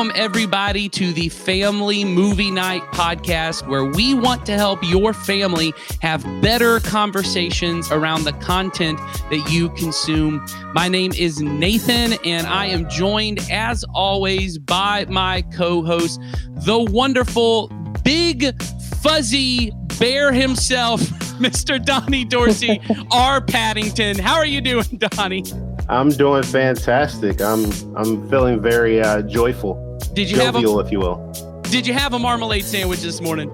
Welcome, everybody, to the Family Movie Night podcast, where we want to help your family have better conversations around the content that you consume. My name is Nathan, and I am joined, as always, by my co-host, the wonderful, big, fuzzy bear himself, Mr. Donnie Dorsey, R. Paddington. How are you doing, Donnie? I'm doing fantastic. I'm feeling very joyful. Did you jovial, if you will. Did you have a marmalade sandwich this morning?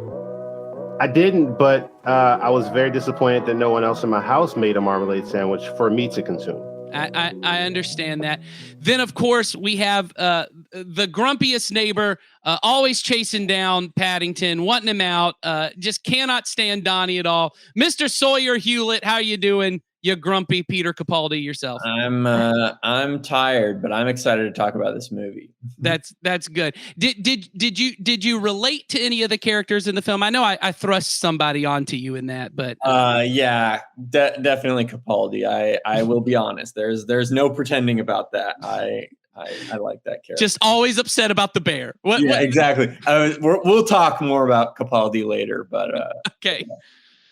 I didn't, but I was very disappointed that no one else in my house made a marmalade sandwich for me to consume. I understand that. Then, of course, we have the grumpiest neighbor, always chasing down Paddington, wanting him out, just cannot stand Donnie at all. Mr. Sawyer Hewlett, how you doing? You grumpy Peter Capaldi yourself. I'm tired, but I'm excited to talk about this movie. That's good. Did you relate to any of the characters in the film? I know I thrust somebody onto you in that, but yeah, definitely Capaldi. I will be honest. There's no pretending about that. I like that character. Just always upset about the bear. What? Exactly. We'll talk more about Capaldi later, but okay,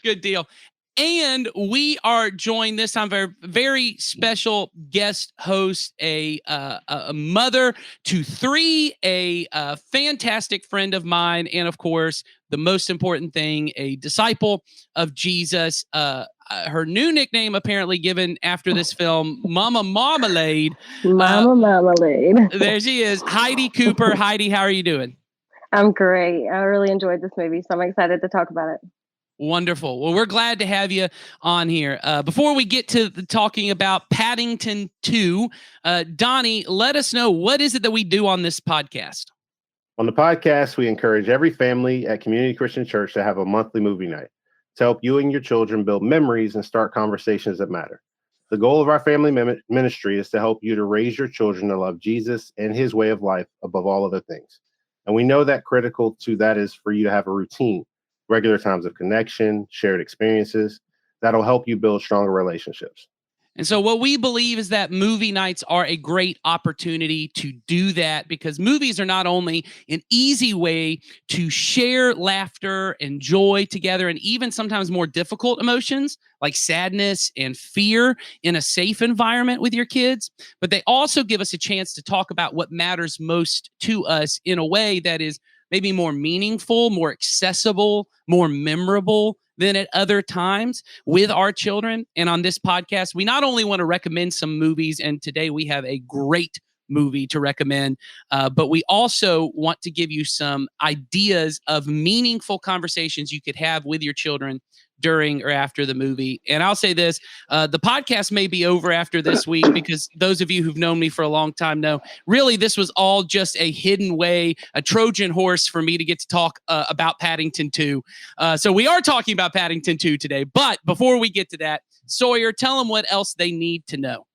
good deal. And we are joined this time by a very special guest host, a mother to three, a fantastic friend of mine, and of course, the most important thing, a disciple of Jesus. Her new nickname, apparently given after this film, Mama Marmalade. Mama Marmalade. There she is, Heidi Cooper. Heidi, how are you doing? I'm great. I really enjoyed this movie, so I'm excited to talk about it. Wonderful. Well, we're glad to have you on here. Before we get to talking about Paddington 2, Donnie, let us know, what is it that we do on this podcast? On the podcast, we encourage every family at Community Christian Church to have a monthly movie night to help you and your children build memories and start conversations that matter. The goal of our family ministry is to help you to raise your children to love Jesus and his way of life above all other things. And we know that critical to that is for you to have a routine, regular times of connection, shared experiences that'll help you build stronger relationships. And so what we believe is that movie nights are a great opportunity to do that, because movies are not only an easy way to share laughter and joy together, and even sometimes more difficult emotions like sadness and fear in a safe environment with your kids, but they also give us a chance to talk about what matters most to us in a way that is maybe more meaningful, more accessible, more memorable than at other times with our children. And on this podcast, we not only want to recommend some movies, and today we have a great movie to recommend, but we also want to give you some ideas of meaningful conversations you could have with your children during or after the movie. And I'll say this, the podcast may be over after this week, because those of you who've known me for a long time know, really, this was all just a hidden way, a Trojan horse for me to get to talk about Paddington 2. So we are talking about Paddington 2 today. But before we get to that, Sawyer, tell them what else they need to know.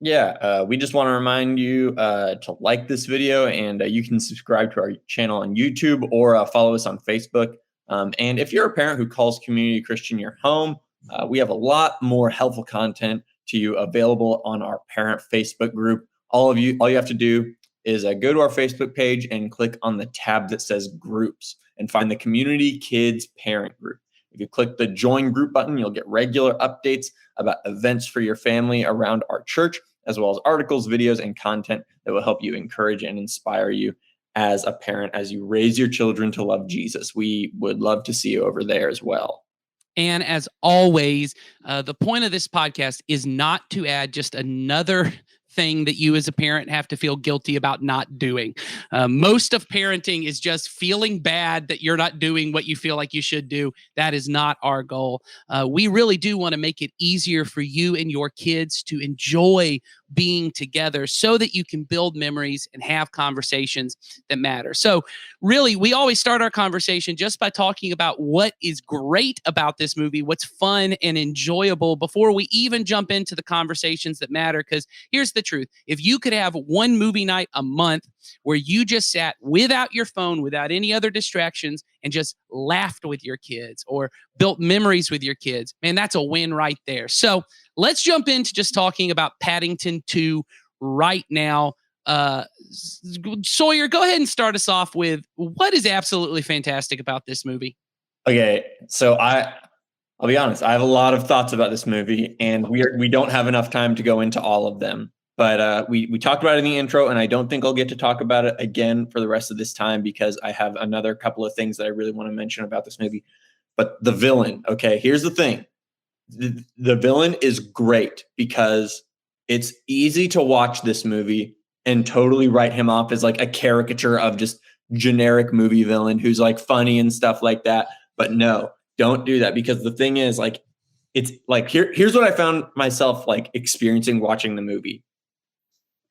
Yeah, we just want to remind you to like this video, and you can subscribe to our channel on YouTube or follow us on Facebook. And if you're a parent who calls Community Christian your home, we have a lot more helpful content to you available on our parent Facebook group. All you have to do is go to our Facebook page and click on the tab that says Groups and find the Community Kids Parent Group. If you click the Join Group button, you'll get regular updates about events for your family around our church, as well as articles, videos, and content that will help you encourage and inspire you as a parent as you raise your children to love Jesus. We would love to see you over there as well. And as always, the point of this podcast is not to add just another thing that you as a parent have to feel guilty about not doing. Most of parenting is just feeling bad that you're not doing what you feel like you should do. That is not our goal. We really do want to make it easier for you and your kids to enjoy being together so that you can build memories and have conversations that matter. So really, we always start our conversation just by talking about what is great about this movie, what's fun and enjoyable before we even jump into the conversations that matter. Because here's the truth. If you could have one movie night a month where you just sat without your phone, without any other distractions, and just laughed with your kids or built memories with your kids, man, that's a win right there. So let's jump into just talking about Paddington 2 right now. Sawyer, go ahead and start us off with what is absolutely fantastic about this movie. Okay, so I'll be honest. I have a lot of thoughts about this movie, and we don't have enough time to go into all of them. But we talked about it in the intro, and I don't think I'll get to talk about it again for the rest of this time because I have another couple of things that I really want to mention about this movie. But the villain, okay, here's the thing. The villain is great because it's easy to watch this movie and totally write him off as like a caricature of just generic movie villain who's like funny and stuff like that. But no, don't do that because the thing is like, it's like, here's what I found myself like experiencing watching the movie.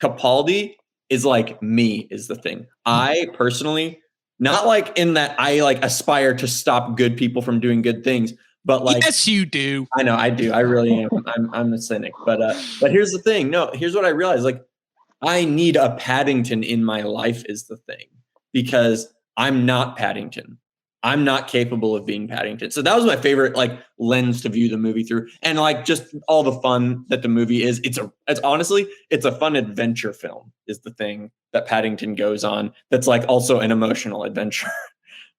Capaldi is like me is the thing. I personally, not like in that I like aspire to stop good people from doing good things, but like, yes, you do. I know I do. I really am. I'm a cynic, but here's the thing. No, here's what I realized. Like, I need a Paddington in my life is the thing because I'm not Paddington. I'm not capable of being Paddington. So that was my favorite like lens to view the movie through, and like just all the fun that the movie is. It's honestly a fun adventure film is the thing that Paddington goes on. That's like also an emotional adventure.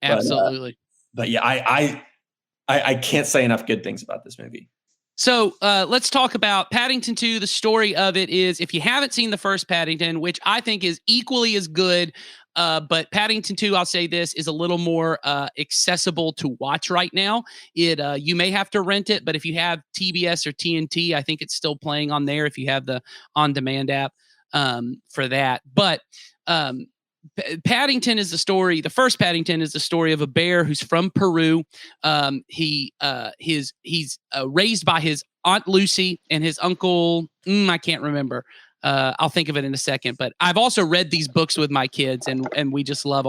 Absolutely. But yeah, I can't say enough good things about this movie. So let's talk about Paddington 2. The story of it is, if you haven't seen the first Paddington, which I think is equally as good, but Paddington 2, I'll say this, is a little more accessible to watch right now. You may have to rent it, but if you have TBS or TNT, I think it's still playing on there if you have the on-demand app for that. But Paddington is the story. The first Paddington is the story of a bear who's from Peru. He's raised by his Aunt Lucy and his uncle. I can't remember. I'll think of it in a second. But I've also read these books with my kids, and we just love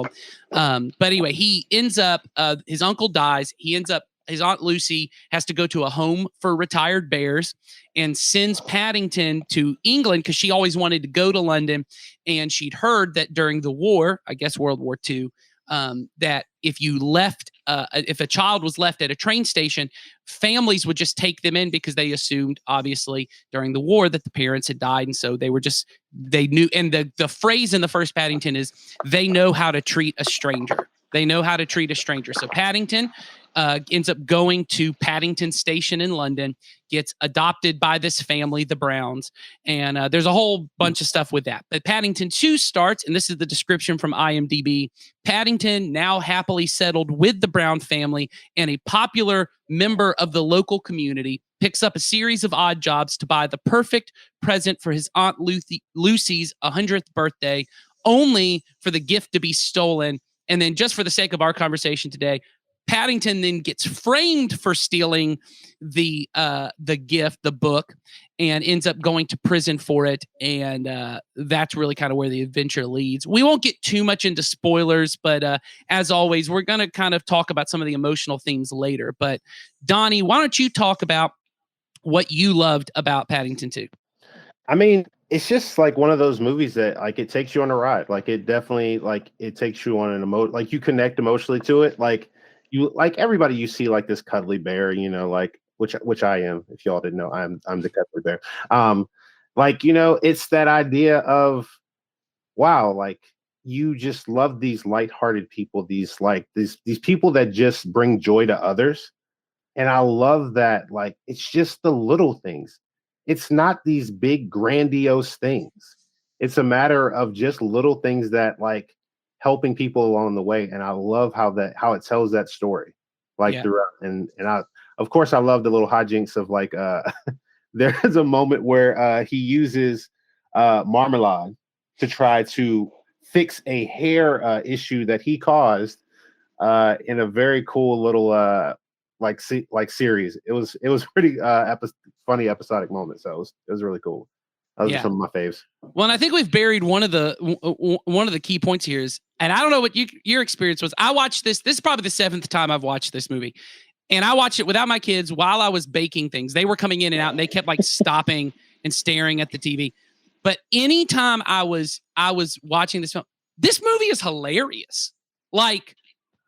them. But anyway, he ends up. His uncle dies. His Aunt Lucy has to go to a home for retired bears and sends Paddington to England because she always wanted to go to London. And she'd heard that during the war, I guess World War II, that if a child was left at a train station, families would just take them in because they assumed, obviously, during the war that the parents had died. And so they knew. And the phrase in the first Paddington is, they know how to treat a stranger. They know how to treat a stranger. So Paddington ends up going to Paddington Station in London, gets adopted by this family, the Browns, and there's a whole bunch of stuff with that. But Paddington 2 starts, and this is the description from IMDb. Paddington, now happily settled with the Brown family and a popular member of the local community, picks up a series of odd jobs to buy the perfect present for his Aunt Lucy's 100th birthday, only for the gift to be stolen. And then, just for the sake of our conversation today, Paddington then gets framed for stealing the gift, the book, and ends up going to prison for it. And that's really kind of where the adventure leads. We won't get too much into spoilers, but as always, we're going to kind of talk about some of the emotional themes later. But Donnie, why don't you talk about what you loved about Paddington 2? I mean, it's just like one of those movies that like it takes you on a ride. Like it definitely like it takes you on an like you connect emotionally to it. Like you like everybody you see like this cuddly bear, you know, like which I am. If y'all didn't know, I'm the cuddly bear. Like, you know, it's that idea of wow, like you just love these lighthearted people, these people that just bring joy to others. And I love that, like, it's just the little things. It's not these big grandiose things. It's a matter of just little things that like helping people along the way. And I love how it tells that story like throughout. And of course I love the little hijinks of like there's a moment where he uses marmalade to try to fix a hair issue that he caused in a very cool little series. It was pretty funny episodic moment. So it was really cool. Those are some of my faves. Well, and I think we've buried one of the key points here is, and I don't know what your experience was. I watched this. This is probably the 7th time I've watched this movie, and I watched it without my kids while I was baking things. They were coming in and out, and they kept like stopping and staring at the TV. But anytime I was watching this film, this movie is hilarious. Like.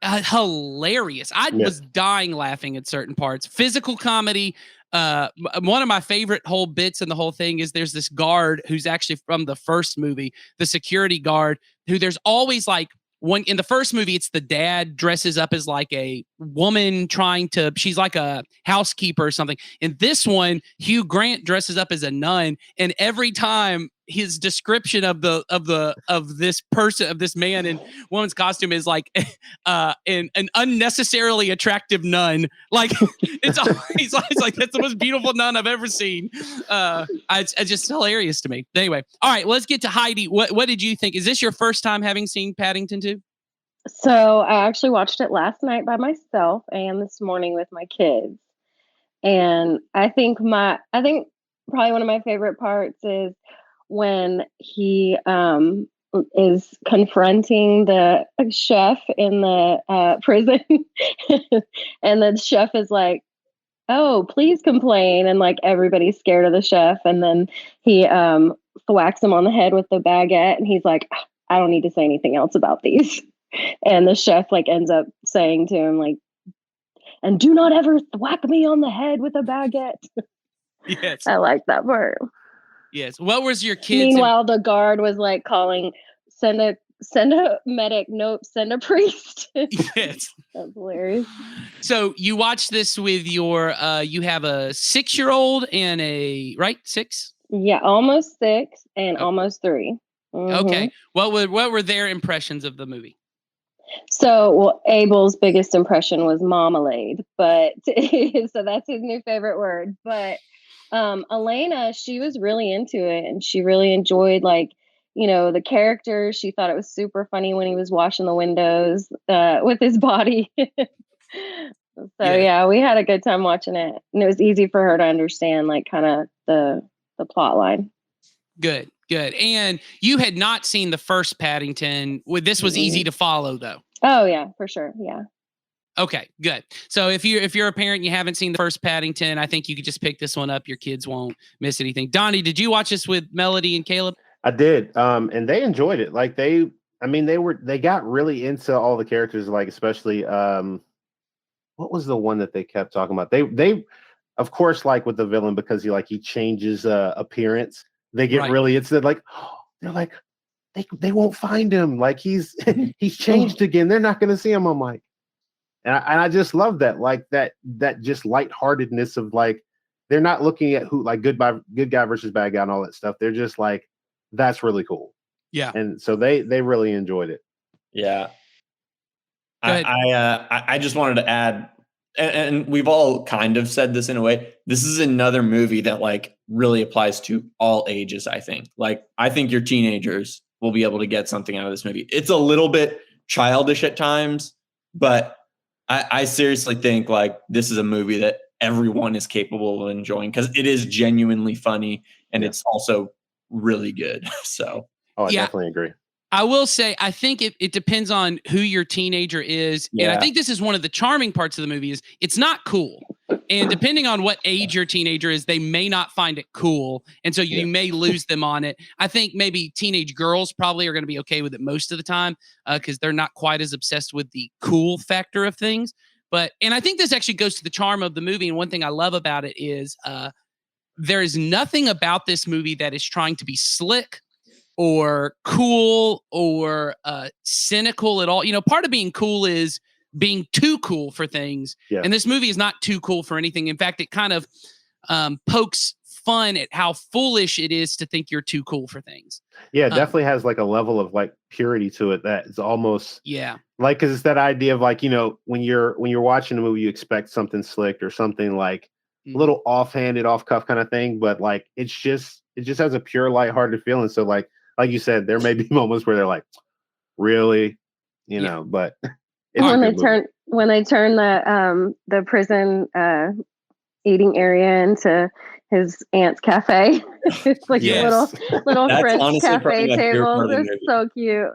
Hilarious. I was dying laughing at certain parts. Physical comedy, One of my favorite whole bits in the whole thing is there's this guard who's actually from the first movie, the security guard, who there's always like one in the first movie, it's the dad dresses up as like a woman she's like a housekeeper or something. In this one, Hugh Grant dresses up as a nun, and every time his description of this man in woman's costume is like an unnecessarily attractive nun. Like it's like that's the most beautiful nun I've ever seen. It's just hilarious to me. Anyway, all right, let's get to Heidi. What did you think? Is this your first time having seen Paddington 2? So I actually watched it last night by myself and this morning with my kids. And I think probably one of my favorite parts is when he is confronting the chef in the prison and the chef is like, "Oh, please complain," and like everybody's scared of the chef, and then he thwacks him on the head with the baguette and he's like, "I don't need to say anything else about these." And the chef like ends up saying to him like, "And do not ever thwack me on the head with a baguette." Yes. I like that part. Yes. What was your kids? Meanwhile, the guard was like calling, send a medic, nope, send a priest. Yes. That's hilarious. So you watched this with your you have a 6-year-old and a right 6? Yeah, almost 6 and almost 3. Mm-hmm. Okay. What were their impressions of the movie? So, well, Abel's biggest impression was marmalade, but so that's his new favorite word. But Elena, she was really into it, and she really enjoyed the characters. She thought it was super funny when he was washing the windows with his body. So yeah, we had a good time watching it, and it was easy for her to understand, like kind of the plot line. Good. And you had not seen the first Paddington. This was easy to follow, though. Oh yeah, for sure. Yeah. Okay, good. So if you're a parent and you haven't seen the first Paddington, I think you could just pick this one up. Your kids won't miss anything. Donnie, did you watch this with Melody and Caleb? I did. And they enjoyed it. Like they got really into all the characters, like especially what was the one that they kept talking about? They of course, like with the villain, because he changes appearance. They get really into like, they're like, they won't find him. Like he's changed again. They're not gonna see him. I'm like, and I just love that, like that just lightheartedness of like, they're not looking at who, like good guy versus bad guy and all that stuff. They're just like, that's really cool. Yeah. And so they really enjoyed it. Yeah. I just wanted to add, and we've all kind of said this in a way, this is another movie that like really applies to all ages, I think. Like, I think your teenagers will be able to get something out of this movie. It's a little bit childish at times, but I seriously think like this is a movie that everyone is capable of enjoying because it is genuinely funny and it's also really good. So, I definitely agree. I will say, I think it depends on who your teenager is. Yeah. And I think this is one of the charming parts of the movie is it's not cool. And depending on what age your teenager is, they may not find it cool. And so you may lose them on it. I think maybe teenage girls probably are going to be okay with it most of the time because they're not quite as obsessed with the cool factor of things. And I think this actually goes to the charm of the movie. And one thing I love about it is there is nothing about this movie that is trying to be slick or cool or cynical at all. Part of being cool is being too cool for things. Yeah. And this movie is not too cool for anything. In fact, it kind of pokes fun at how foolish it is to think you're too cool for things. Yeah, it definitely has like a level of like purity to it that is almost like, because it's that idea of like, when you're watching a movie, you expect something slick or something like a little offhanded, off cuff kind of thing, but like it just has a pure, lighthearted feeling. So like you said, there may be moments where they're like, really, but when they turn the prison eating area into his aunt's cafe, it's like a little French cafe table. It's so cute.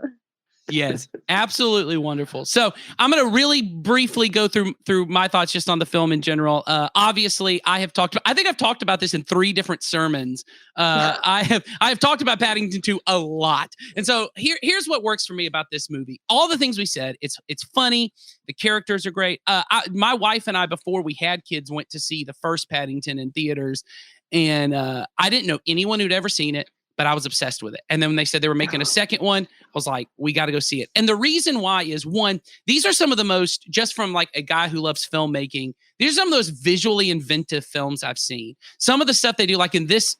Yes, absolutely wonderful. So I'm going to really briefly go through my thoughts just on the film in general. Obviously, I think I've talked about this in 3 different sermons. I have talked about Paddington 2 a lot, and so here's what works for me about this movie. All the things we said. It's funny. The characters are great. My wife and I, before we had kids, went to see the first Paddington in theaters, and I didn't know anyone who'd ever seen it, but I was obsessed with it. And then when they said they were making a second one, I was like, we got to go see it. And the reason why is, one, these are some of the most, just from like a guy who loves filmmaking, these are some of those visually inventive films I've seen. Some of the stuff they do, like in this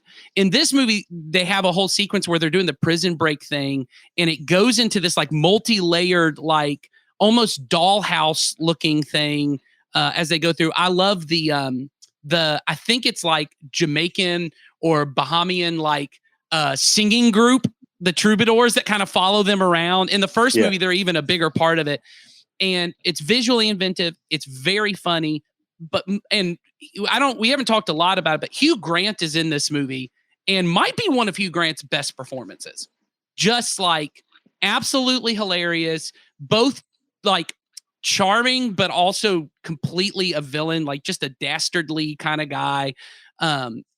movie, they have a whole sequence where they're doing the prison break thing, and it goes into this like multi-layered, like almost dollhouse looking thing as they go through. I love the I think it's like Jamaican or Bahamian, like singing group, the troubadours that kind of follow them around. In the first movie, they're even a bigger part of it. And it's visually inventive. It's very funny. We haven't talked a lot about it, but Hugh Grant is in this movie and might be one of Hugh Grant's best performances. Just like absolutely hilarious, both like charming, but also completely a villain, like just a dastardly kind of guy.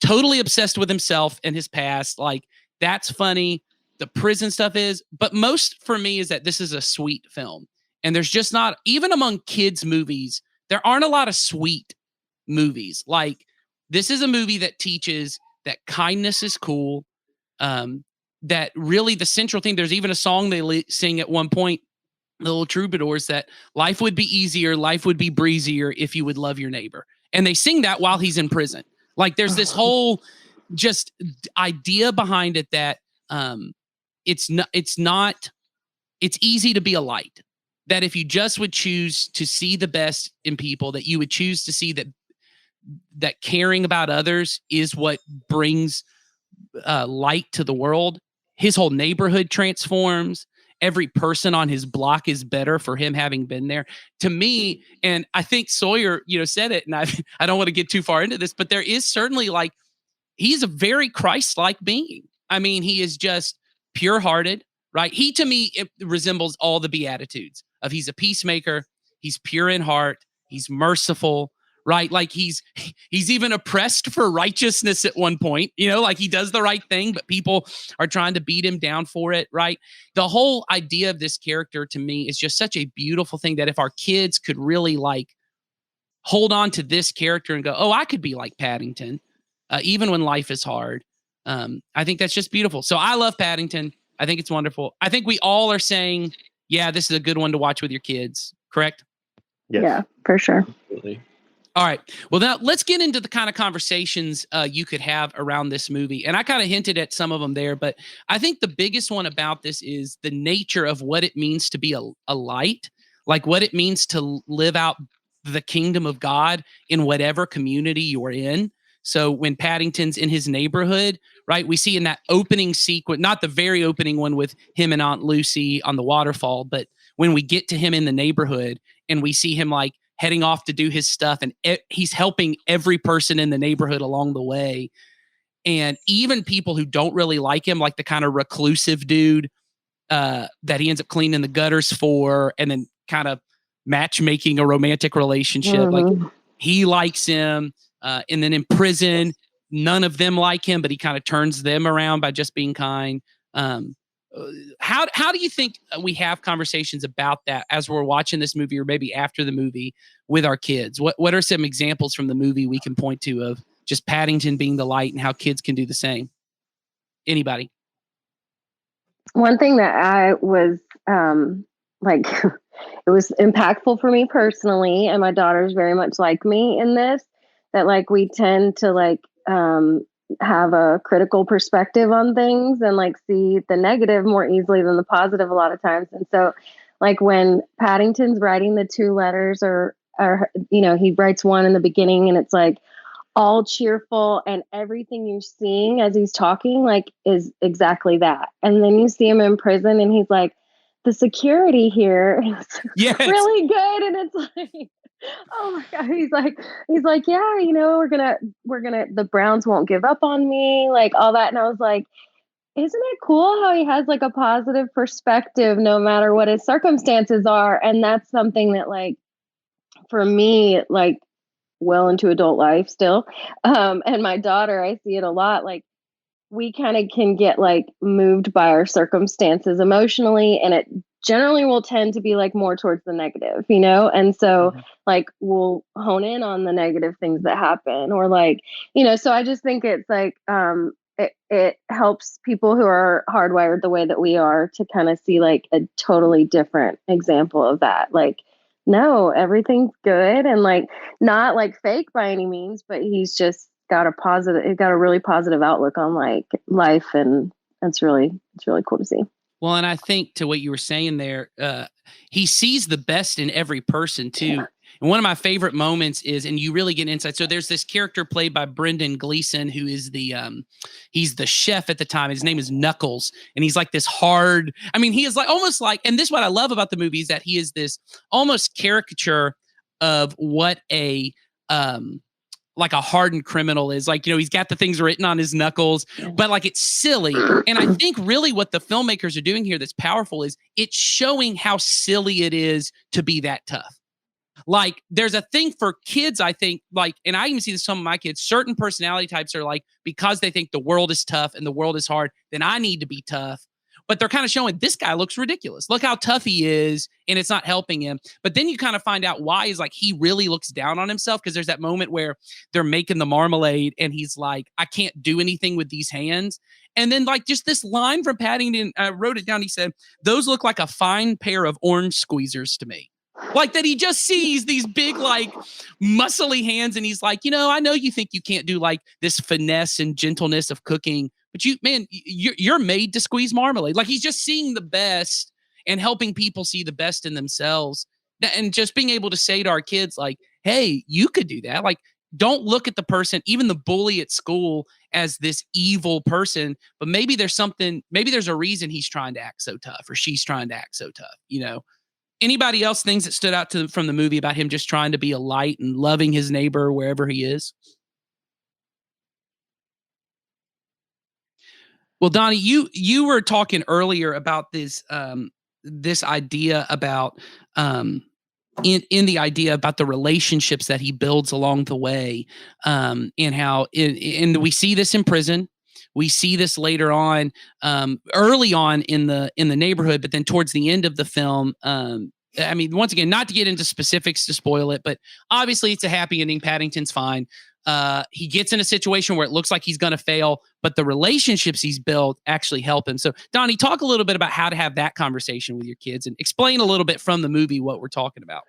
Totally obsessed with himself and his past. Like, that's funny. The prison stuff is, but most for me is that this is a sweet film. And there's just not, even among kids' movies, there aren't a lot of sweet movies. Like, this is a movie that teaches that kindness is cool. That really the central thing, there's even a song they sing at one point, the little troubadours, that life would be easier, life would be breezier if you would love your neighbor. And they sing that while he's in prison. Like, there's this whole just idea behind it that it's easy to be a light. That if you just would choose to see the best in people, that you would choose to see that caring about others is what brings light to the world. His whole neighborhood transforms. Every person on his block is better for him having been there. To me, and I think Sawyer, said it, and I don't want to get too far into this, but there is certainly, like, he's a very Christ-like being. I mean, he is just pure-hearted, right? He, to me, it resembles all the Beatitudes of he's a peacemaker, he's pure in heart, he's merciful, right? Like, he's even oppressed for righteousness at one point, like he does the right thing, but people are trying to beat him down for it, right? The whole idea of this character, to me, is just such a beautiful thing that if our kids could really, like, hold on to this character and go, oh, I could be like Paddington, even when life is hard. I think that's just beautiful. So I love Paddington. I think it's wonderful. I think we all are saying, yeah, this is a good one to watch with your kids, correct? Yes. Yeah, for sure. Absolutely. All right. Well, now let's get into the kind of conversations you could have around this movie. And I kind of hinted at some of them there, but I think the biggest one about this is the nature of what it means to be a light, like what it means to live out the kingdom of God in whatever community you're in. So when Paddington's in his neighborhood, right, we see in that opening sequence, not the very opening one with him and Aunt Lucy on the waterfall, but when we get to him in the neighborhood and we see him like heading off to do his stuff, and he's helping every person in the neighborhood along the way. And even people who don't really like him, like the kind of reclusive dude that he ends up cleaning the gutters for, and then kind of matchmaking a romantic relationship. Mm-hmm. Like, he likes him. And then in prison, none of them like him, but he kind of turns them around by just being kind. How do you think we have conversations about that as we're watching this movie, or maybe after the movie, with our kids? What are some examples from the movie we can point to of just Paddington being the light and how kids can do the same? Anybody? One thing that I was like, it was impactful for me personally, and my daughter's very much like me in this, that like we tend to like have a critical perspective on things and like see the negative more easily than the positive a lot of times. And so like when Paddington's writing the 2 letters, or he writes one in the beginning and it's like all cheerful, and everything you're seeing as he's talking like is exactly that. And then you see him in prison and he's like, the security here is really good. And it's like, oh my God. He's like, yeah, we're gonna, the Browns won't give up on me, like all that. And I was like, isn't it cool how he has like a positive perspective no matter what his circumstances are? And that's something that, like, for me, like, well into adult life still, and my daughter, I see it a lot. Like, we kind of can get like moved by our circumstances emotionally, and it generally will tend to be like more towards the negative, you know? And so like we'll hone in on the negative things that happen, or like, you know, so I just think it's like it helps people who are hardwired the way that we are to kind of see like a totally different example of that. Like, no, everything's good, and like not like fake by any means, but he's just got a really positive outlook on like life, and it's really cool to see. Well, and I think to what you were saying there, he sees the best in every person too. And one of my favorite moments is, and you really get insight. So there's this character played by Brendan Gleeson, who is he's the chef at the time. His name is Knuckles, and he's like this hard. I mean, he is like almost like, and this is what I love about the movie is that he is this almost caricature of what a like a hardened criminal is. Like, you know, he's got the things written on his knuckles, but like it's silly. And I think really what the filmmakers are doing here that's powerful is it's showing how silly it is to be that tough. Like there's a thing for kids, I think, like, and I even see this with some of my kids, certain personality types are like, because they think the world is tough and the world is hard, then I need to be tough. But they're kind of showing this guy looks ridiculous. Look how tough he is, and it's not helping him. But then you kind of find out why is like he really looks down on himself, because there's that moment where they're making the marmalade and he's like, I can't do anything with these hands. And then like just this line from Paddington, I wrote it down. He said, those look like a fine pair of orange squeezers to me. Like that he just sees these big, like muscly hands. And he's like, you know, I know you think you can't do like this finesse and gentleness of cooking, but you're made to squeeze marmalade. Like he's just seeing the best and helping people see the best in themselves. And just being able to say to our kids, like, hey, you could do that. Like, don't look at the person, even the bully at school, as this evil person, but maybe there's a reason he's trying to act so tough or she's trying to act so tough, you know? Anybody else things that stood out from the movie about him just trying to be a light and loving his neighbor wherever he is? Well, Donnie, you were talking earlier about this idea about in the idea about the relationships that he builds along the way, and how and we see this in prison. We see this later on, early on in the neighborhood, but then towards the end of the film. I mean, once again, not to get into specifics to spoil it, but obviously it's a happy ending. Paddington's fine. He gets in a situation where it looks like he's going to fail, but the relationships he's built actually help him. So, Donnie, talk a little bit about how to have that conversation with your kids and explain a little bit from the movie what we're talking about.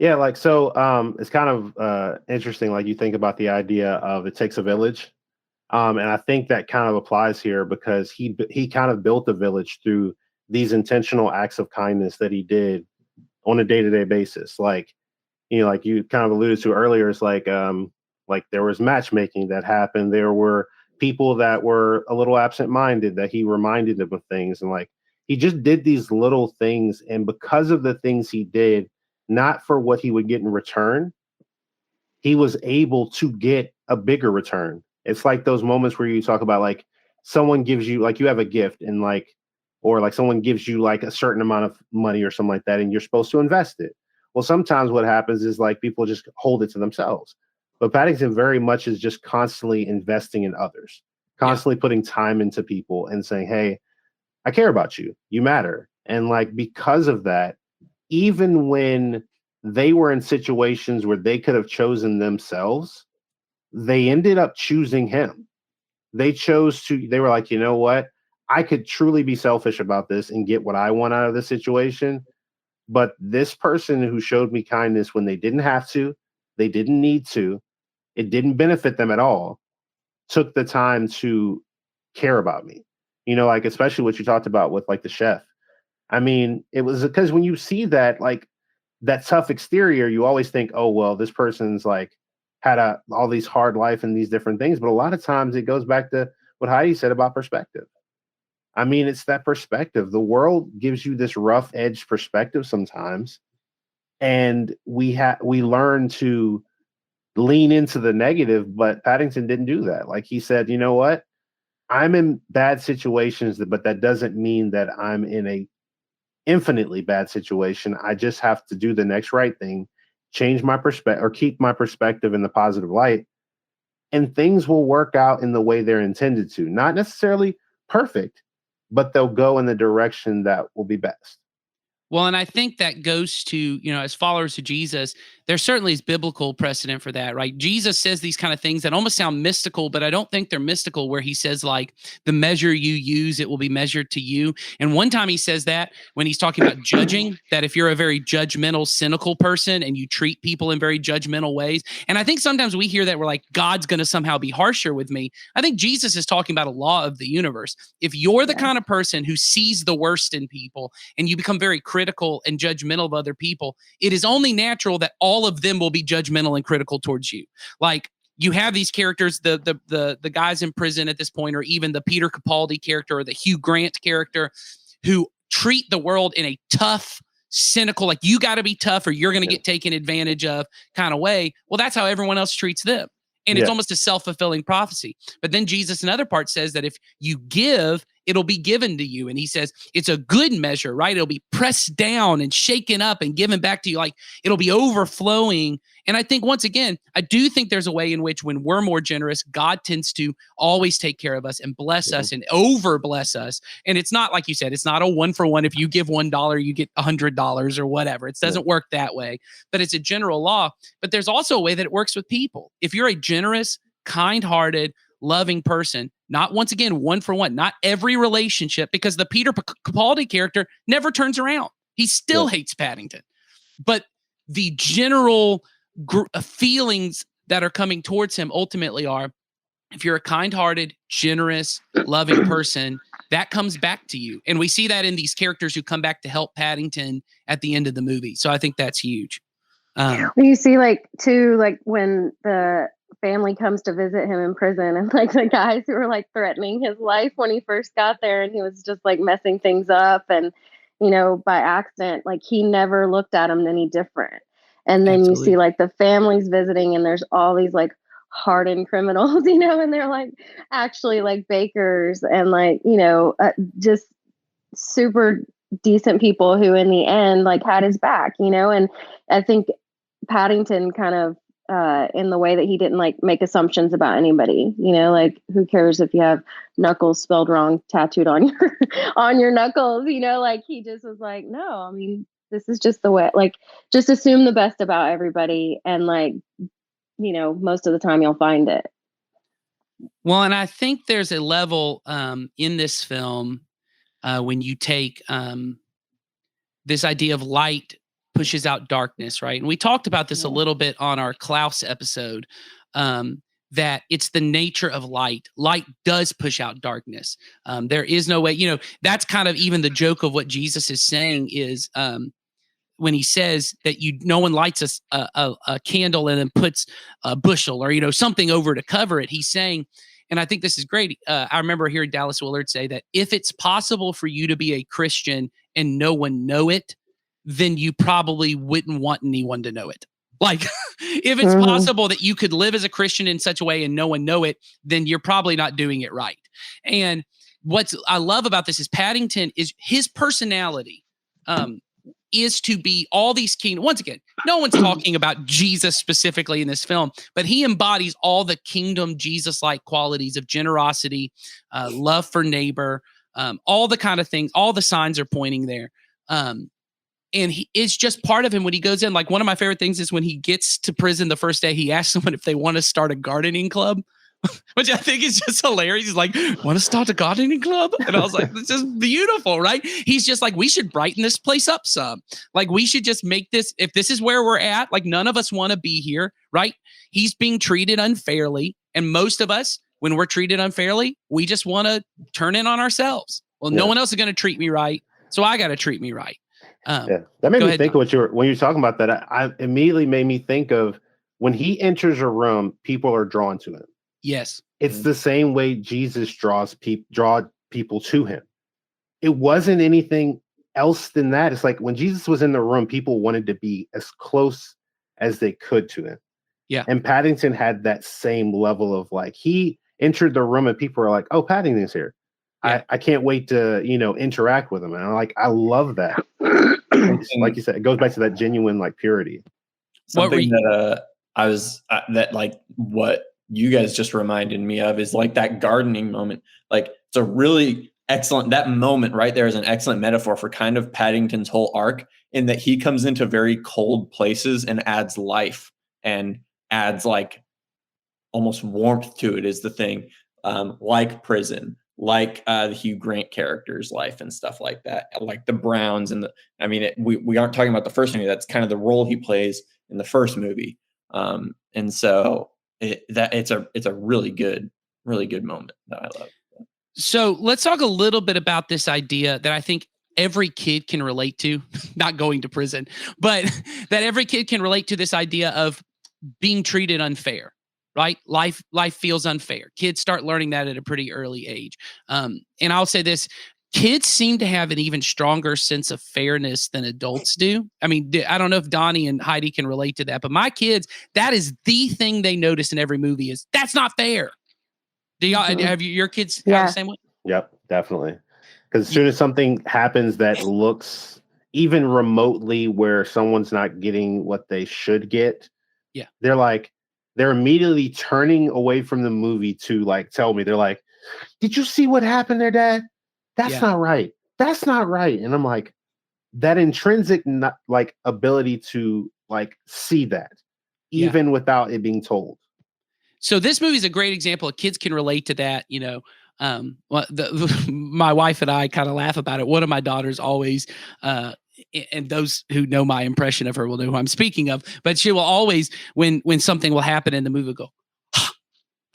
Yeah, like so it's kind of interesting, like you think about the idea of it takes a village. And I think that kind of applies here because he kind of built a village through these intentional acts of kindness that he did on a day-to-day basis. Like, you know, like you kind of alluded to earlier, it's like there was matchmaking that happened. There were people that were a little absent-minded that he reminded them of things. And like, he just did these little things. And because of the things he did, not for what he would get in return, he was able to get a bigger return. It's like those moments where you talk about like someone gives you, like you have a gift and like, or like someone gives you like a certain amount of money or something like that, and you're supposed to invest it. Well, sometimes what happens is like people just hold it to themselves. But Paddington very much is just constantly investing in others, constantly putting time into people and saying, hey, I care about you. You matter. And like, because of that, even when they were in situations where they could have chosen themselves, they ended up choosing him. They were like, you know what? I could truly be selfish about this and get what I want out of the situation. But this person who showed me kindness when they didn't have to, they didn't need to, it didn't benefit them at all, took the time to care about me. You know, like especially what you talked about with like the chef. I mean, it was because when you see that, like that tough exterior, you always think, oh, well, this person's like had all these hard life and these different things. But a lot of times it goes back to what Heidi said about perspective. I mean, it's that perspective. The world gives you this rough edge perspective sometimes. And we learn to lean into the negative, but Paddington didn't do that. Like he said, you know what? I'm in bad situations, but that doesn't mean that I'm in a infinitely bad situation. I just have to do the next right thing, change my perspective or keep my perspective in the positive light, and things will work out in the way they're intended to. Not necessarily perfect, but they'll go in the direction that will be best. Well, and I think that goes to, as followers of Jesus, there certainly is biblical precedent for that, right? Jesus says these kind of things that almost sound mystical, but I don't think they're mystical, where he says, like, the measure you use, it will be measured to you. And one time he says that when he's talking about judging, that if you're a very judgmental, cynical person and you treat people in very judgmental ways. And I think sometimes we hear that we're like, God's going to somehow be harsher with me. I think Jesus is talking about a law of the universe. If you're the kind of person who sees the worst in people and you become very critical and judgmental of other people, it is only natural that all of them will be judgmental and critical towards you. Like, you have these characters, the guys in prison at this point, or even the Peter Capaldi character or the Hugh Grant character, who treat the world in a tough, cynical, like, you got to be tough or you're going to get taken advantage of kind of way. Well, that's how everyone else treats them. And it's almost a self-fulfilling prophecy. But then Jesus in other parts says that if you give, it'll be given to you. And he says it's a good measure, right? It'll be pressed down and shaken up and given back to you. Like, it'll be overflowing. And I think, once again, I do think there's a way in which, when we're more generous, God tends to always take care of us and bless us and over bless us. And it's not, like you said, it's not a 1-for-1. If you give $1, you get $100 or whatever. It doesn't work that way, but it's a general law. But there's also a way that it works with people. If you're a generous, kind-hearted, loving person, not, once again, 1-for-1, not every relationship, because the Peter Capaldi character never turns around. He still hates Paddington. But the general feelings that are coming towards him ultimately are, if you're a kind-hearted, generous, loving person, that comes back to you. And we see that in these characters who come back to help Paddington at the end of the movie. So I think that's huge. You see, like, too, like, when the family comes to visit him in prison, and, like, the guys who were, like, threatening his life when he first got there, and he was just, like, messing things up, and, by accident, like, he never looked at him any different. And then you see, like, the families visiting, and there's all these, like, hardened criminals, and they're, like, actually, like, bakers and, like, just super decent people who in the end, like, had his back, and I think Paddington kind of, in the way that he didn't, like, make assumptions about anybody, like, who cares if you have knuckles spelled wrong tattooed on your knuckles, like, he just was like, no, I mean, this is just the way, like, just assume the best about everybody. And, like, most of the time you'll find it. Well, and I think there's a level in this film when you take this idea of light pushes out darkness, right? And we talked about this a little bit on our Klaus episode, that it's the nature of light. Light does push out darkness. There is no way, that's kind of even the joke of what Jesus is saying is when he says that no one lights a candle and then puts a bushel or, something over to cover it. He's saying, and I think this is great. I remember hearing Dallas Willard say that if it's possible for you to be a Christian and no one know it, then you probably wouldn't want anyone to know it. Like, if it's possible that you could live as a Christian in such a way and no one know it, then you're probably not doing it right. And what I love about this is Paddington is his personality is to be all these kingdom. Once again, no one's talking about Jesus specifically in this film, but he embodies all the kingdom Jesus-like qualities of generosity, love for neighbor, all the kind of things, all the signs are pointing there. And it's just part of him when he goes in. Like, one of my favorite things is when he gets to prison the first day, he asks someone if they want to start a gardening club, which I think is just hilarious. He's like, want to start a gardening club? And I was like, this is beautiful, right? He's just like, we should brighten this place up some. Like, we should just make this, if this is where we're at, like, none of us want to be here, right? He's being treated unfairly. And most of us, when we're treated unfairly, we just want to turn in on ourselves. Well, no one else is going to treat me right, so I got to treat me right. That made me think of when you were talking about that. I immediately made me think of when he enters a room, people are drawn to him. Yes, it's the same way Jesus draw people to him. It wasn't anything else than that. It's like when Jesus was in the room, people wanted to be as close as they could to him. Yeah, and Paddington had that same level of, like, he entered the room and people were like, "Oh, Paddington's here." Yeah. I can't wait to, interact with him. And I love that. Like you said, it goes back to that genuine like purity. Something that I was that like what you guys just reminded me of is like that gardening moment. Like it's a really excellent, that moment right there is an excellent metaphor for kind of Paddington's whole arc, in that he comes into very cold places and adds life and adds like almost warmth to it, is the thing. Like prison, like the Hugh Grant character's life and stuff like that, like the Browns we aren't talking about the first movie. That's kind of the role he plays in the first movie. And so it's a really good moment that I love. So let's talk a little bit about this idea that I think every kid can relate to, not going to prison, but that every kid can relate to, this idea of being treated unfair, right? Life feels unfair. Kids start learning that at a pretty early age. And I'll say this, kids seem to have an even stronger sense of fairness than adults do. I mean, I don't know if Donnie and Heidi can relate to that, but my kids, that is the thing they notice in every movie is that's not fair. Do y'all have your kids have the same way? Yep, definitely. Because as soon as something happens that looks even remotely where someone's not getting what they should get, they're immediately turning away from the movie to like tell me. They're like, "Did you see what happened there, Dad? That's not right. That's not right." And I'm like, that intrinsic ability to like see that, even without it being told. So this movie is a great example. Kids can relate to that. My wife and I kind of laugh about it. One of my daughters always, and those who know my impression of her will know who I'm speaking of, but she will always, when something will happen in the movie, go,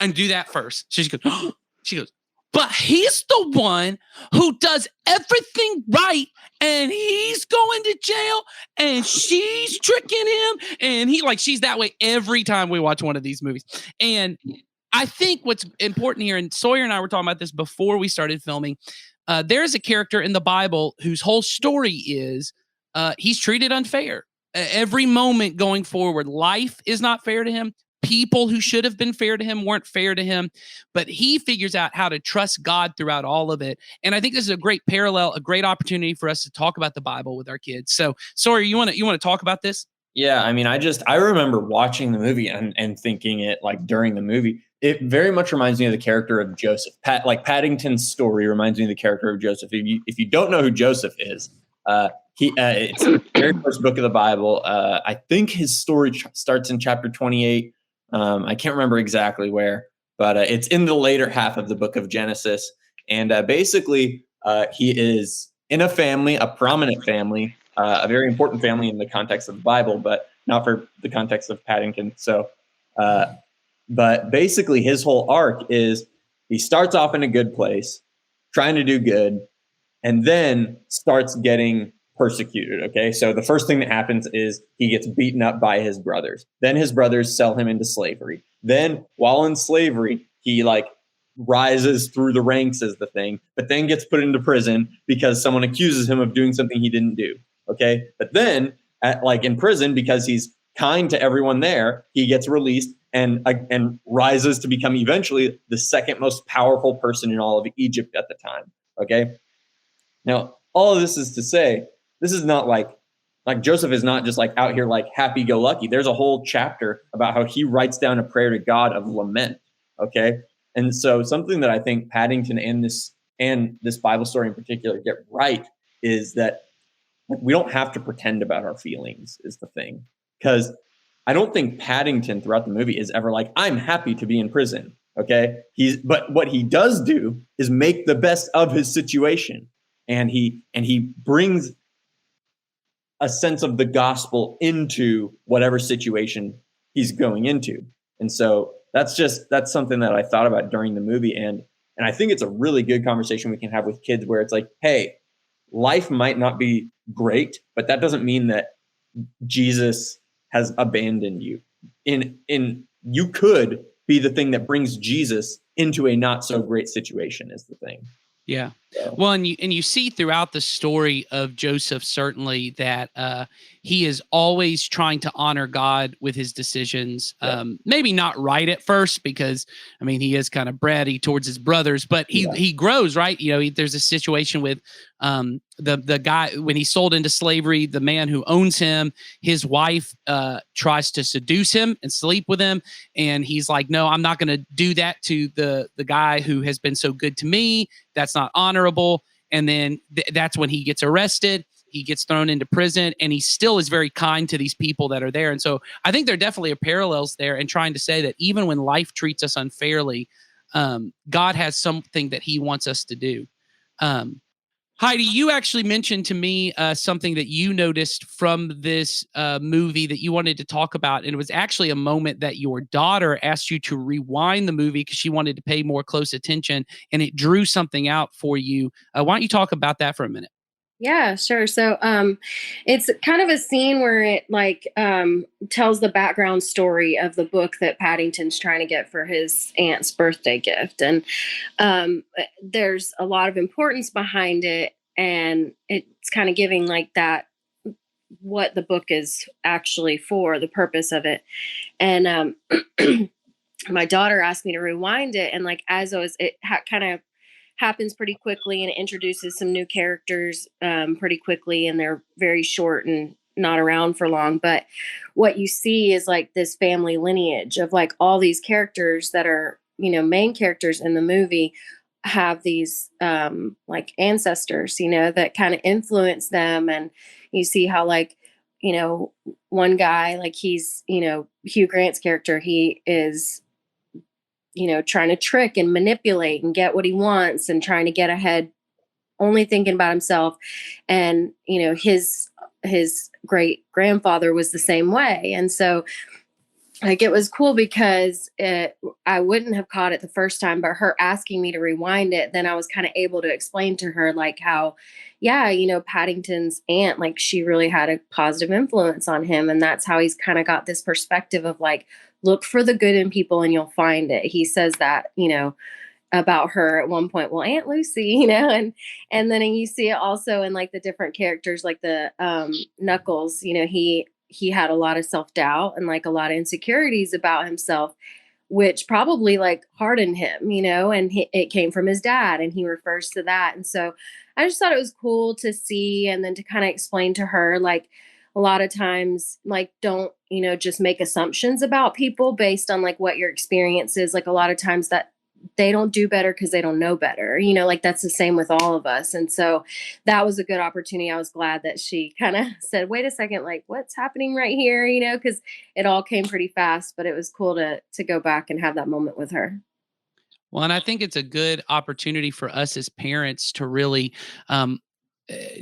and do that first. She goes, but he's the one who does everything right, and he's going to jail, and she's tricking him, and she's that way every time we watch one of these movies. And I think what's important here, and Sawyer and I were talking about this before we started filming, there's a character in the Bible whose whole story is he's treated unfair. Every moment going forward, life is not fair to him. People who should have been fair to him weren't fair to him, but he figures out how to trust God throughout all of it. And I think this is a great parallel, a great opportunity for us to talk about the Bible with our kids. So, Sawyer, you want to talk about this? Yeah, I mean, I remember watching the movie and thinking it like during the movie. It very much reminds me of the character of Joseph. Paddington's story reminds me of the character of Joseph. If you don't know who Joseph is, it's the very first book of the Bible. I think his story starts in chapter 28. I can't remember exactly where, but it's in the later half of the book of Genesis. And basically, he is in a family, a prominent family, a very important family in the context of the Bible, but not for the context of Paddington. So, but basically his whole arc is he starts off in a good place, trying to do good, and then starts getting persecuted. Okay. So the first thing that happens is he gets beaten up by his brothers. Then his brothers sell him into slavery. Then while in slavery, he rises through the ranks as the thing, but then gets put into prison because someone accuses him of doing something he didn't do. Okay. But then in prison, because he's kind to everyone there, he gets released and rises to become eventually the second most powerful person in all of Egypt at the time. Okay. Now, all of this is to say, this is not like Joseph is not just out here happy-go-lucky. There's a whole chapter about how he writes down a prayer to God of lament. Okay. And so something that I think Paddington and this Bible story in particular get right is that we don't have to pretend about our feelings is the thing. Because I don't think Paddington throughout the movie is ever I'm happy to be in prison. Okay. But what he does do is make the best of his situation. And he brings a sense of the gospel into whatever situation he's going into. And so that's something that I thought about during the movie. And I think it's a really good conversation we can have with kids where it's hey, life might not be great, but that doesn't mean that Jesus has abandoned you. You could be the thing that brings Jesus into a not so great situation is the thing. Yeah. Well, and you see throughout the story of Joseph certainly that he is always trying to honor God with his decisions. Maybe not right at first, because I mean he is kind of bratty towards his brothers, but he grows, right. There's a situation with the guy when he's sold into slavery. The man who owns him, his wife tries to seduce him and sleep with him, and he's like, "No, I'm not going to do that to the guy who has been so good to me. That's not honorable." And then that's when he gets arrested. He gets thrown into prison, and he still is very kind to these people that are there. And so I think there definitely are parallels there, and trying to say that even when life treats us unfairly, God has something that he wants us to do. Heidi, you actually mentioned to me something that you noticed from this movie that you wanted to talk about. And it was actually a moment that your daughter asked you to rewind the movie because she wanted to pay more close attention, and it drew something out for you. Why don't you talk about that for a minute? Yeah, sure. So it's kind of a scene where it tells the background story of the book that Paddington's trying to get for his aunt's birthday gift. And there's a lot of importance behind it. And it's kind of giving like that, what the book is actually for, the purpose of it. And my daughter asked me to rewind it. And like, as I was, kind of happens pretty quickly, and it introduces some new characters pretty quickly, and they're very short and not around for long. But what you see is like this family lineage of like all these characters that are, main characters in the movie have these like ancestors, that kind of influence them. And you see how like, one guy, like he's, Hugh Grant's character, he is trying to trick and manipulate and get what he wants and trying to get ahead, only thinking about himself. And, his great grandfather was the same way. And so like, it was cool because I wouldn't have caught it the first time, but her asking me to rewind it, then I was kind of able to explain to her like how, Paddington's aunt, like she really had a positive influence on him. And that's how he's kind of got this perspective of like, look for the good in people and you'll find it. He says that, about her at one point, well, Aunt Lucy, and then you see it also in like the different characters, like the Knuckles, he had a lot of self-doubt and like a lot of insecurities about himself, which probably like hardened him, and it came from his dad, and he refers to that. And so I just thought it was cool to see, and then to kind of explain to her, like, a lot of times, like, don't, just make assumptions about people based on like what your experience is. Like a lot of times that they don't do better because they don't know better, like that's the same with all of us. And so that was a good opportunity. I was glad that she kind of said, wait a second, like what's happening right here, because it all came pretty fast, but it was cool to go back and have that moment with her. Well, and I think it's a good opportunity for us as parents to really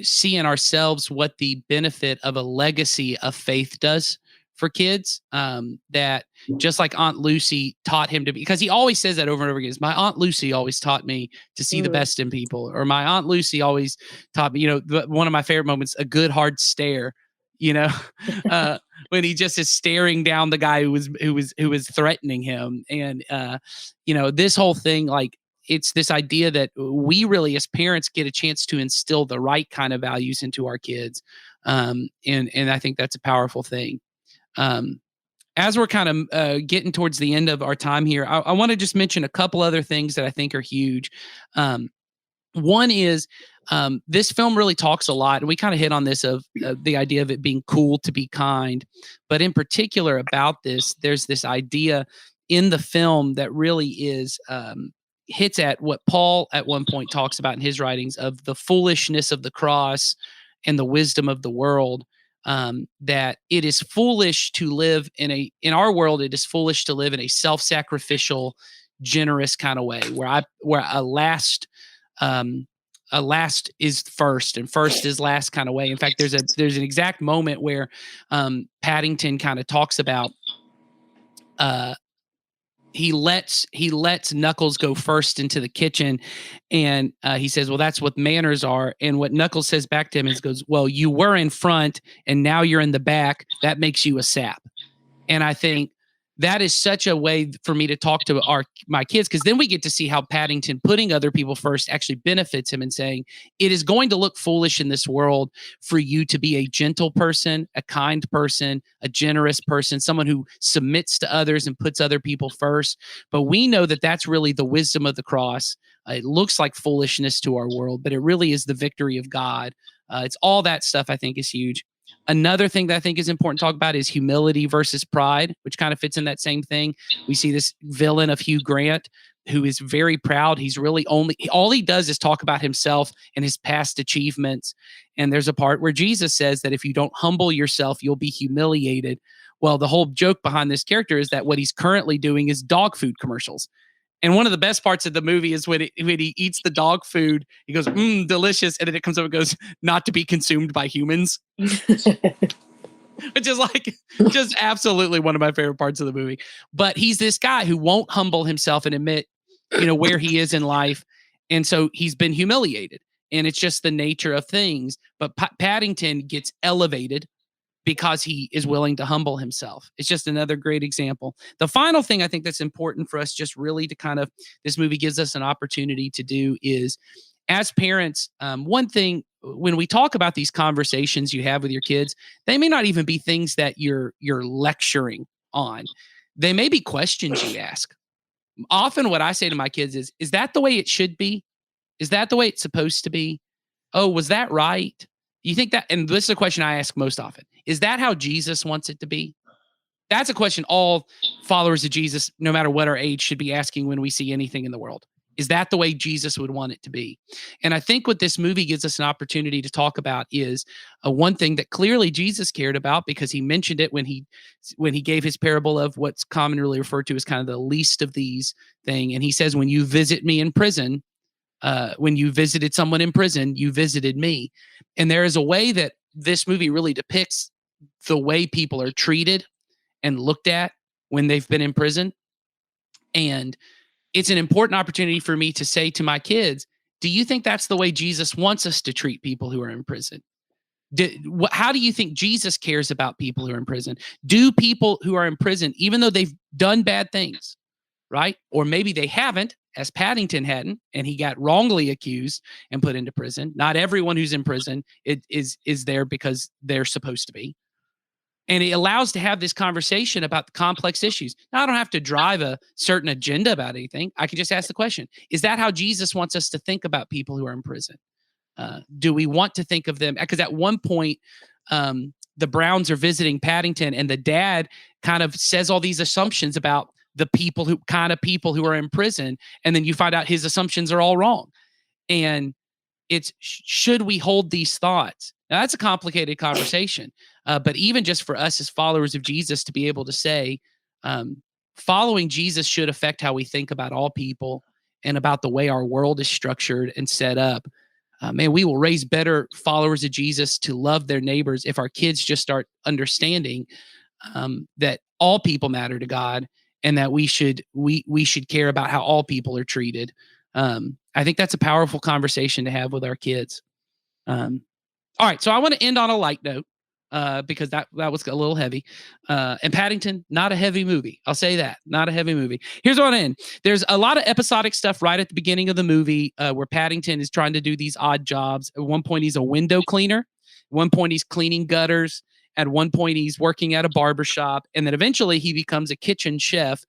see in ourselves what the benefit of a legacy of faith does for kids. That just like Aunt Lucy taught him to be, because he always says that over and over again, is my Aunt Lucy always taught me to see the best in people, or my Aunt Lucy always taught me, one of my favorite moments, a good hard stare, when he just is staring down the guy who was threatening him. And this whole thing, like, it's this idea that we really as parents get a chance to instill the right kind of values into our kids. And I think that's a powerful thing. As we're kind of getting towards the end of our time here, I want to just mention a couple other things that I think are huge. One is this film really talks a lot, and we kind of hit on this of the idea of it being cool to be kind. But in particular about this, there's this idea in the film that really is hits at what Paul at one point talks about in his writings of the foolishness of the cross and the wisdom of the world. That it is foolish to live in our world, it is foolish to live in a self-sacrificial, generous kind of way where a last is first and first is last kind of way. In fact, there's an exact moment where Paddington kind of talks about he lets Knuckles go first into the kitchen, and he says, well, that's what manners are. And what Knuckles says back to him is, goes, well, you were in front and now you're in the back. That makes you a sap. And I think that is such a way for me to talk to my kids, because then we get to see how Paddington putting other people first actually benefits him, and saying it is going to look foolish in this world for you to be a gentle person, a kind person, a generous person, someone who submits to others and puts other people first. But we know that that's really the wisdom of the cross. It looks like foolishness to our world, but it really is the victory of God. It's all that stuff I think is huge. Another thing that I think is important to talk about is humility versus pride, which kind of fits in that same thing. We see this villain of Hugh Grant who is very proud. He's really all he does is talk about himself and his past achievements. And there's a part where Jesus says that if you don't humble yourself, you'll be humiliated. Well, the whole joke behind this character is that what he's currently doing is dog food commercials. And one of the best parts of the movie is when he eats the dog food, he goes, delicious. And then it comes up and goes, not to be consumed by humans. Which is like just absolutely one of my favorite parts of the movie. But he's this guy who won't humble himself and admit, where he is in life. And so he's been humiliated. And it's just the nature of things. But Paddington gets elevated because he is willing to humble himself. It's just another great example. The final thing I think that's important for us just really to this movie gives us an opportunity to do is, as parents, one thing, when we talk about these conversations you have with your kids, they may not even be things that you're lecturing on. They may be questions you ask. Often what I say to my kids is that the way it should be? Is that the way it's supposed to be? Oh, was that right? You think that? And this is a question I ask most often. Is that how Jesus wants it to be? That's a question all followers of Jesus, no matter what our age, should be asking when we see anything in the world. Is that the way Jesus would want it to be? And I think what this movie gives us an opportunity to talk about is one thing that clearly Jesus cared about, because he mentioned it when he gave his parable of what's commonly referred to as kind of the least of these thing. And he says, when you visit me in prison, when you visited someone in prison, you visited me. And there is a way that this movie really depicts the way people are treated and looked at when they've been in prison. And it's an important opportunity for me to say to my kids, do you think that's the way Jesus wants us to treat people who are in prison? How do you think Jesus cares about people who are in prison? Do people who are in prison, even though they've done bad things, right? Or maybe they haven't, as Paddington hadn't, and he got wrongly accused and put into prison. Not everyone who's in prison is there because they're supposed to be. And it allows to have this conversation about the complex issues. Now, I don't have to drive a certain agenda about anything. I can just ask the question, is that how Jesus wants us to think about people who are in prison? Do we want to think of them? Because at one point, the Browns are visiting Paddington, and the dad kind of says all these assumptions about the people who are in prison. And then you find out his assumptions are all wrong. And it's, should we hold these thoughts? Now, that's a complicated conversation. But even just for us as followers of Jesus to be able to say, following Jesus should affect how we think about all people and about the way our world is structured and set up. Man, we will raise better followers of Jesus to love their neighbors if our kids just start understanding that all people matter to God, and that we should care about how all people are treated. I think that's a powerful conversation to have with our kids. All right, so I want to end on a light note because that was a little heavy. And Paddington, not a heavy movie. I'll say that, not a heavy movie. Here's what I end. There's a lot of episodic stuff right at the beginning of the movie where Paddington is trying to do these odd jobs. At one point, he's a window cleaner. At one point, he's cleaning gutters. At one point, he's working at a barbershop. And then eventually, he becomes a kitchen chef.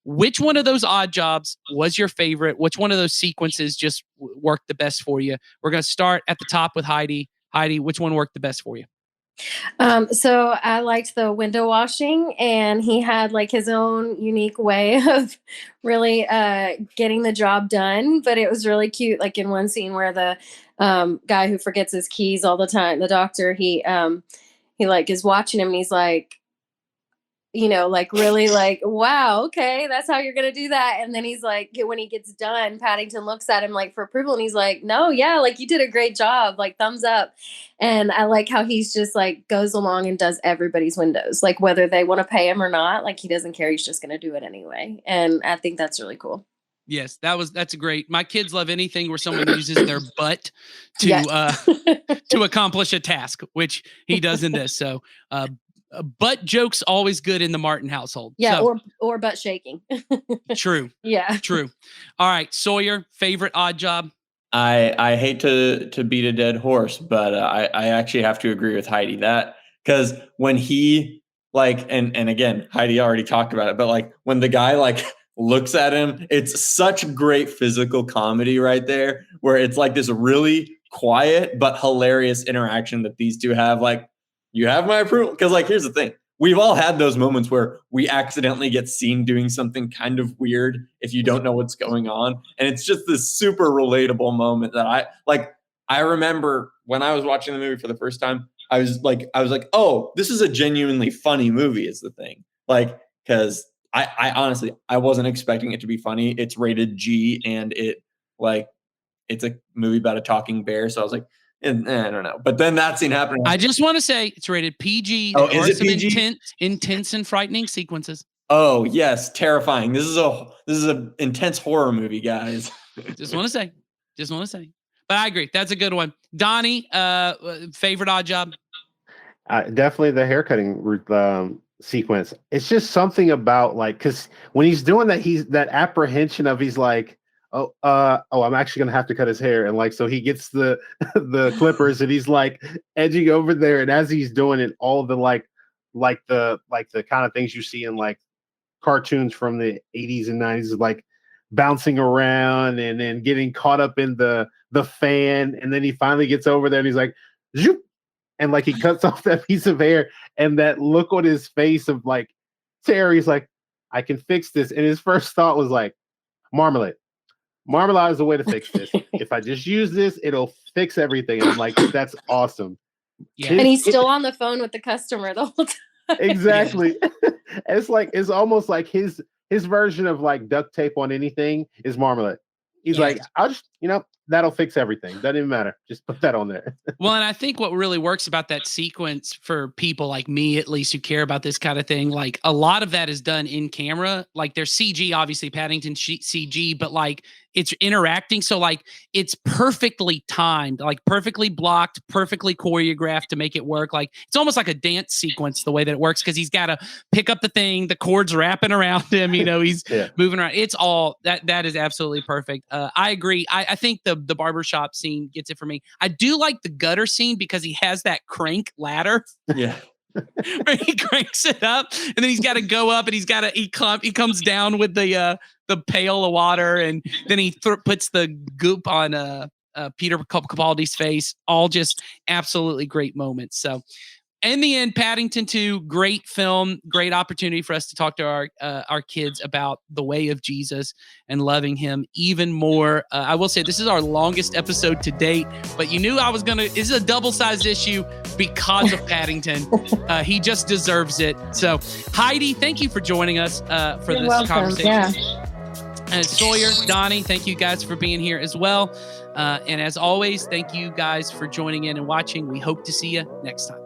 Which one of those odd jobs was your favorite? Which one of those sequences just worked the best for you? We're going to start at the top with Heidi. Heidi, which one worked the best for you? So I liked the window washing, and he had like his own unique way of really getting the job done. But it was really cute. Like in one scene where the guy who forgets his keys all the time, the doctor, he like is watching him, and he's like, like really like, wow, okay, that's how you're going to do that. And then he's like, when he gets done, Paddington looks at him like for approval, and he's like, no, yeah, like you did a great job, like thumbs up. And I like how he's just like goes along and does everybody's windows, like whether they want to pay him or not, like he doesn't care. He's just going to do it anyway. And I think that's really cool. Yes, that's great. My kids love anything where someone uses their butt to Yes. to accomplish a task, which he does in this. So butt jokes always good in the Martin household. Yeah, So, or butt shaking. true. Yeah. True. All right, Sawyer, favorite odd job? I hate to beat a dead horse, but I actually have to agree with Heidi that because when he like and again Heidi already talked about it, but like when the guy like looks at him, it's such great physical comedy right there, where it's like this really quiet but hilarious interaction that these two have. Like, you have my approval, because like here's the thing. We've all had those moments where we accidentally get seen doing something kind of weird if you don't know what's going on. And it's just this super relatable moment that I remember when I was watching the movie for the first time, I was like, oh, this is a genuinely funny movie is the thing. Like, because I honestly, I wasn't expecting it to be funny. It's rated G, and it's a movie about a talking bear. So I was like, I don't know. But then that scene happened. I just want to say it's rated PG. Oh, There is are it some PG? intense and frightening sequences. Oh yes, terrifying. This is a intense horror movie, guys. Just want to say. But I agree. That's a good one. Donnie, favorite odd job? Definitely the haircutting sequence. It's just something about like, because when he's doing that, he's that apprehension of he's like, oh, I'm actually gonna have to cut his hair, and like so he gets the the clippers and he's like edging over there, and as he's doing it, all the like the kind of things you see in like cartoons from the 80s and 90s, like bouncing around and then getting caught up in the fan, and then he finally gets over there and he's like, zoop, and like he cuts off that piece of hair, and that look on his face of like terror. He's like, I can fix this, and his first thought was like, marmalade. Marmalade is the way to fix this. If I just use this, it'll fix everything. And I'm like, that's awesome. Yeah. And he's still on the phone with the customer the whole time. Exactly. It's almost like his version of like duct tape on anything is marmalade. He's like, I'll just, that'll fix everything. Doesn't even matter. Just put that on there. Well, and I think what really works about that sequence for people like me, at least, who care about this kind of thing, like a lot of that is done in camera. Like there's CG, obviously Paddington CG, but like it's interacting. So like it's perfectly timed, like perfectly blocked, perfectly choreographed to make it work. Like it's almost like a dance sequence, the way that it works, because he's got to pick up the thing, the cord's wrapping around him, he's moving around. It's all that is absolutely perfect. I agree. I think the barbershop scene gets it for me. I do like the gutter scene because he has that crank ladder. Yeah. Where he cranks it up and then he's got to go up and he comes down with the pail of water, and then he puts the goop on Peter Capaldi's face. All just absolutely great moments. So in the end, Paddington 2, great film, great opportunity for us to talk to our kids about the way of Jesus and loving him even more. I will say this is our longest episode to date, but you knew this is a double-sized issue because of Paddington. He just deserves it. So Heidi, thank you for joining us for You're this welcome. conversation. Yeah. And Sawyer, Donnie, thank you guys for being here as well. And as always, thank you guys for joining in and watching. We hope to see you next time.